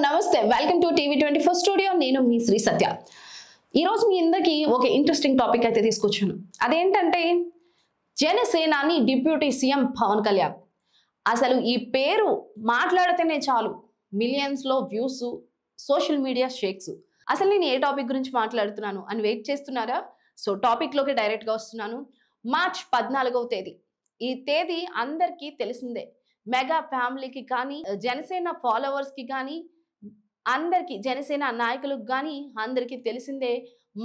నమస్తే welcome to TV 24 studio. నేను మీ శ్రీ సత్య. ఈ రోజు మీ అందరికి ఒక ఇంట్రెస్టింగ్ టాపిక్ అయితే తీసుకొచ్చాను. అదేంటంటే జనసేనాని డిప్యూటీ సీఎం పవన్ కళ్యాణ్. అసలు ఈ పేరు మాట్లాడితేనే చాలు మిలియన్స్ లో వ్యూస్, సోషల్ మీడియా షేక్స్. అసలు నేను ఏ టాపిక్ గురించి మాట్లాడుతున్నాను అని వెయిట్ చేస్తున్నారా? సో టాపిక్ లోకి డైరెక్ట్ గా వస్తున్నాను. మార్చ్ 14వ తేదీ. ఈ తేదీ అందరికీ తెలిసిందే. మెగా ఫ్యామిలీకి కానీ, జనసేన ఫాలోవర్స్ కి కానీ, అందరికీ జనసేన నాయకులకు కానీ అందరికీ తెలిసిందే.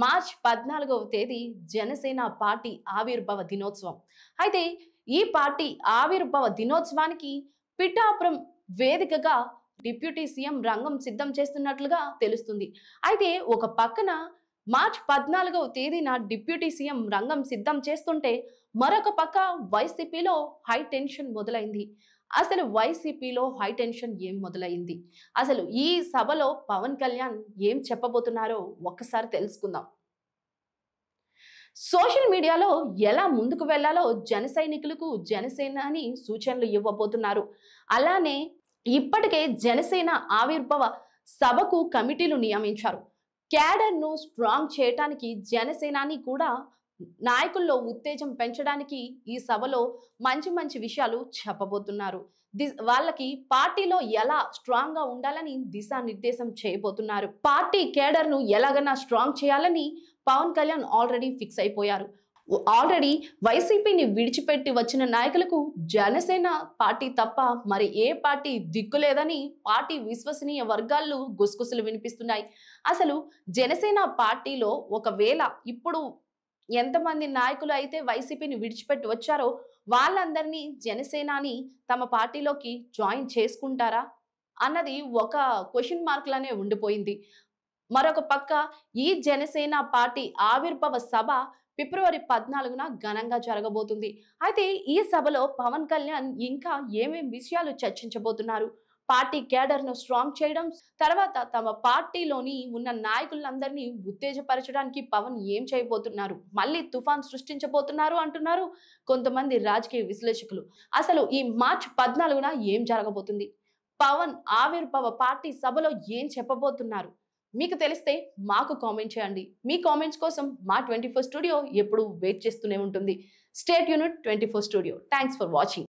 మార్చ్ 14వ తేదీ జనసేన పార్టీ ఆవిర్భావ దినోత్సవం. అయితే ఈ పార్టీ ఆవిర్భావ దినోత్సవానికి పిఠాపురం వేదికగా డిప్యూటీ సీఎం రంగం సిద్ధం చేస్తున్నట్లుగా తెలుస్తుంది. అయితే ఒక పక్కన మార్చ్ 14వ తేదీన డిప్యూటీ సీఎం రంగం సిద్ధం చేస్తుంటే మరొక పక్క వైసీపీలో హై టెన్షన్ మొదలైంది. అసలు వైసీపీలో హై టెన్షన్ ఏం మొదలైంది? అసలు ఈ సభలో పవన్ కళ్యాణ్ ఏం చెప్పబోతున్నారో ఒక్కసారి తెలుసుకుందాం. సోషల్ మీడియాలో ఎలా ముందుకు వెళ్లాలో జన సైనికులకు జనసేనాని సూచనలు ఇవ్వబోతున్నారు. అలానే ఇప్పటికే జనసేన ఆవిర్భావ సభకు కమిటీలు నియమించారు. క్యాడర్ ను స్ట్రాంగ్ చేయడానికి జనసేనాని కూడా నాయకుల్లో ఉత్తేజం పెంచడానికి ఈ సభలో మంచి మంచి విషయాలు చెప్పబోతున్నారు. వాళ్ళకి పార్టీలో ఎలా స్ట్రాంగ్ గా ఉండాలని దిశానిర్దేశం చేయబోతున్నారు. పార్టీ కేడర్ ను ఎలాగైనా స్ట్రాంగ్ చేయాలని పవన్ కళ్యాణ్ ఆల్రెడీ ఫిక్స్ అయిపోయారు. ఆల్రెడీ వైసీపీని విడిచిపెట్టి వచ్చిన నాయకులకు జనసేన పార్టీ తప్ప మరి ఏ పార్టీ దిక్కులేదని పార్టీ విశ్వసనీయ వర్గాలు గుసగుసలు వినిపిస్తున్నాయి. అసలు జనసేన పార్టీలో ఒకవేళ ఇప్పుడు ఎంతమంది నాయకులు అయితే వైసీపీని విడిచిపెట్టి వచ్చారో వాళ్ళందరినీ జనసేనాని తమ పార్టీలోకి జాయిన్ చేసుకుంటారా అన్నది ఒక క్వశ్చన్ మార్క్ లానే ఉండిపోయింది. మరొక పక్క ఈ జనసేన పార్టీ ఆవిర్భావ సభ ఫిబ్రవరి 14న ఘనంగా జరగబోతుంది. అయితే ఈ సభలో పవన్ కళ్యాణ్ ఇంకా ఏమేం విషయాలు చర్చించబోతున్నారు? పార్టీ కేడర్ ను స్ట్రాంగ్ చేయడం, తర్వాత తమ పార్టీలోని ఉన్న నాయకులందరినీ ఉత్తేజపరచడానికి పవన్ ఏం చేయబోతున్నారు? మళ్ళీ తుఫాన్ సృష్టించబోతున్నారు అంటున్నారు కొంతమంది రాజకీయ విశ్లేషకులు. అసలు ఈ మార్చ్ 14న ఏం జరగబోతుంది? పవన్ ఆవిర్భావ పార్టీ సభలో ఏం చెప్పబోతున్నారు? మీకు తెలిస్తే మాకు కామెంట్ చేయండి. మీ కామెంట్స్ కోసం మా 24 స్టూడియో ఎప్పుడు వెయిట్ చేస్తూనే ఉంటుంది. Stay tuned 24 studio. Thanks for watching.